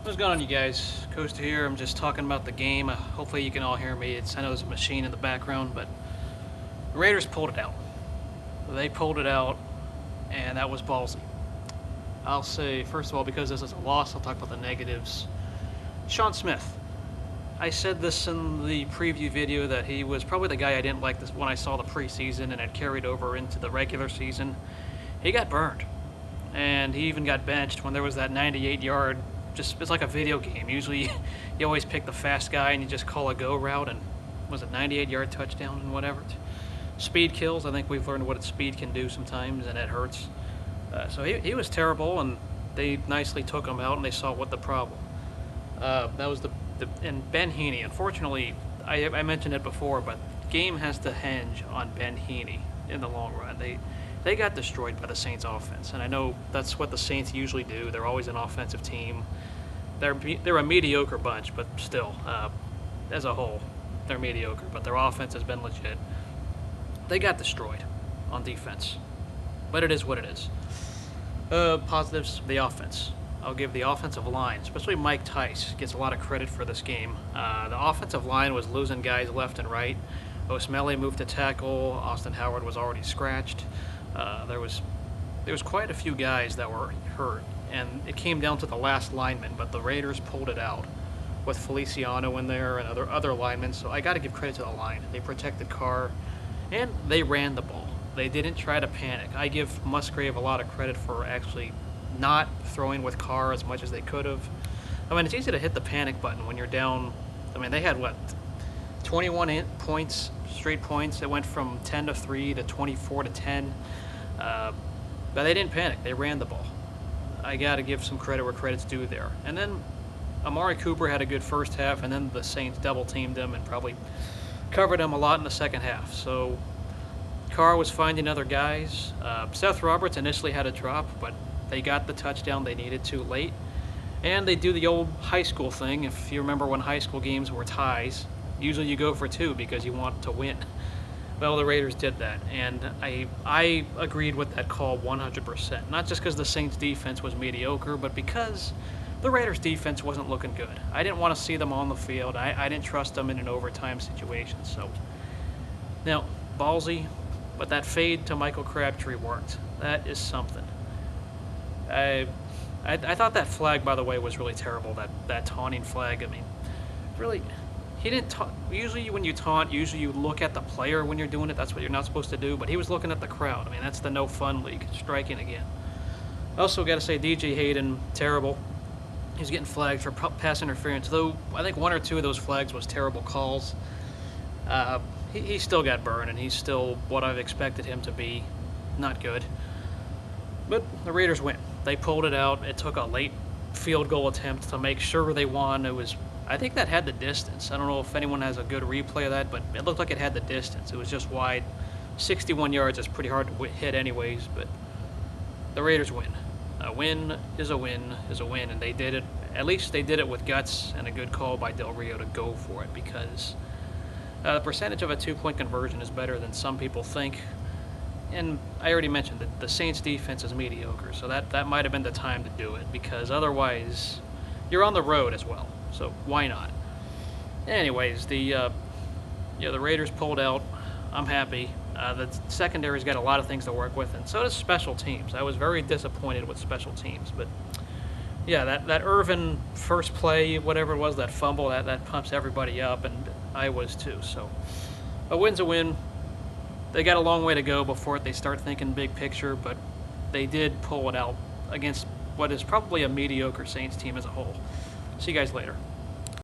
What's going on, you guys? Coaster here. I'm just talking about the game. Hopefully you can all hear me. I know there's a machine in the background, but the Raiders pulled it out. They pulled it out, and that was ballsy. I'll say, first of all, because this is a loss, I'll talk about the negatives. Sean Smith. I said this in the preview video that he was probably the guy I didn't like this when I saw the preseason and had carried over into the regular season. He got burned, and he even got benched when there was that 98-yard. It's like a video game. Usually, you always pick the fast guy and you just call a go route, and was it 98-yard touchdown and whatever. Speed kills. I think we've learned what speed can do sometimes, and it hurts. So he was terrible, and they nicely took him out, and they saw what the problem. That was and Ben Heaney. Unfortunately, I mentioned it before, but the game has to hinge on Ben Heaney in the long run. They got destroyed by the Saints offense, and I know that's what the Saints usually do. They're always an offensive team. They're a mediocre bunch, but still, as a whole, they're mediocre. But their offense has been legit. They got destroyed on defense, but it is what it is. Positives: the offense. I'll give the offensive line, especially Mike Tice, gets a lot of credit for this game. The offensive line was losing guys left and right. Osmele moved to tackle. Austin Howard was already scratched. There was quite a few guys that were hurt, and it came down to the last lineman, but the Raiders pulled it out with Feliciano in there and other linemen. So I got to give credit to the line. They protected Carr, and they ran the ball. They didn't try to panic. I give Musgrave a lot of credit for actually not throwing with Carr as much as they could have. I mean, it's easy to hit the panic button when you're down. I mean, they had, 21 points, straight points. It went from 10-3 to 24-10. But they didn't panic. They ran the ball. I got to give some credit where credit's due there. And then Amari Cooper had a good first half, and then the Saints double-teamed him and probably covered him a lot in the second half. So Carr was finding other guys. Seth Roberts initially had a drop, but they got the touchdown they needed to late. And they do the old high school thing. If you remember when high school games were ties, usually you go for two because you want to win. Well, the Raiders did that, and I agreed with that call 100%. Not just because the Saints' defense was mediocre, but because the Raiders' defense wasn't looking good. I didn't want to see them on the field. I didn't trust them in an overtime situation. So, now, ballsy, but that fade to Michael Crabtree worked. That is something. I thought that flag, by the way, was really terrible, that taunting flag. I mean, really, he didn't taunt. Usually when you taunt, you look at the player when you're doing it. That's what you're not supposed to do, but he was looking at the crowd. I mean, that's the no fun league, striking again. Also got to say, DJ Hayden, terrible. He's getting flagged for pass interference, though I think one or two of those flags was terrible calls. He still got burned, and he's still what I've expected him to be. Not good. But the Raiders win. They pulled it out. It took a late field goal attempt to make sure they won. I think that had the distance. I don't know if anyone has a good replay of that, but it looked like it had the distance. It was just wide. 61 yards is pretty hard to hit anyways, but the Raiders win. A win is a win is a win, and they did it. At least they did it with guts and a good call by Del Rio to go for it, because the percentage of a two-point conversion is better than some people think. And I already mentioned that the Saints' defense is mediocre, so that might have been the time to do it, because otherwise you're on the road as well, so why not? Anyways, the Raiders pulled out. I'm happy. The secondary's got a lot of things to work with, and so does special teams. I was very disappointed with special teams, but yeah, that Irvin first play, whatever it was, that fumble, that pumps everybody up, and I was too. So a win's a win. They got a long way to go before they start thinking big picture, but they did pull it out against what is probably a mediocre Saints team as a whole. See you guys later.